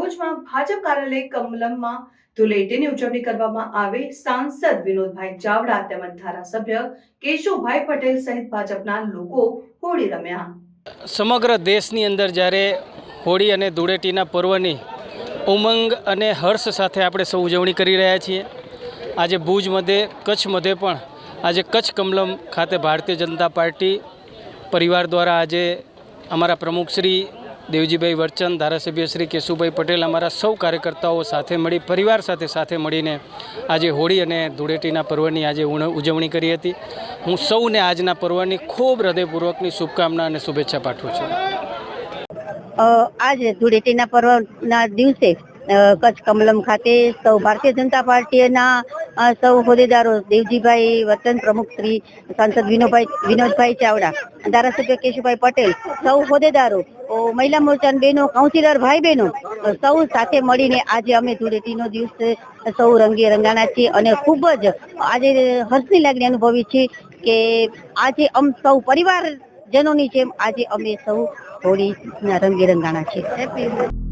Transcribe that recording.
ભુજમાં ભાજપ કાર્યાલય કમલમમાં ધૂળેટીની ઉજવણી કરવામાં આવી। સાંસદ વિનોદભાઈ ચાવડા તેમજ ધારાસભ્ય કેશુભાઈ પટેલ સહિત ભાજપના લોકો હોળી રમ્યા। સમગ્ર દેશની અંદર જ્યારે હોળી અને ધૂળેટીના પર્વની ઉમંગ અને હર્ષ સાથે આપણે સૌ ઉજવણી કરી રહ્યા છીએ। આજે ભુજ મધ્યે કચ્છ મધ્યે પણ આજે કચ્છ કમલમ ખાતે ભારતીય જનતા પાર્ટી પરિવાર દ્વારા આજે અમારા પ્રમુખ શ્રી દેવજીભાઈ વર્ચન, ધારાસભ્ય શ્રી કેશુભાઈ પટેલ, અમારા સૌ કાર્યકર્તાઓ સાથે મળી પરિવાર સાથે મળીને આજે હોળી અને ધૂળેટીના પર્વની આજે ઉજવણી કરી હતી। હું સૌને આજના પર્વની ખૂબ હૃદયપૂર્વકની શુભકામના અને શુભેચ્છા પાઠવું છું। આજે ધૂળેટીના પર્વના દિવસે કચ્છ કમલમ ખાતે સૌ ભારતીય જનતા પાર્ટીના સૌ હોદ્દેદારો દેવજીભાઈ વર્તન, પ્રમુખ શ્રી સાંસદ વિનોદભાઈ ચાવડા, ધારાસભ્ય કેશુભાઈ પટેલ, સૌ હોદ્દેદારો, મહિલા મોરચાના બહેનો, કાઉન્સિલર ભાઈ બહેનો સૌ સાથે મળીને આજે અમે ધૂળેટીનો દિવસ સૌ રંગે રંગાણા છીએ અને ખૂબ જ આજે હર્ષની લાગણી અનુભવી છે કે આજે સૌ પરિવારજનોની જેમ આજે અમે સૌ હોળીના રંગે રંગાણા છીએ।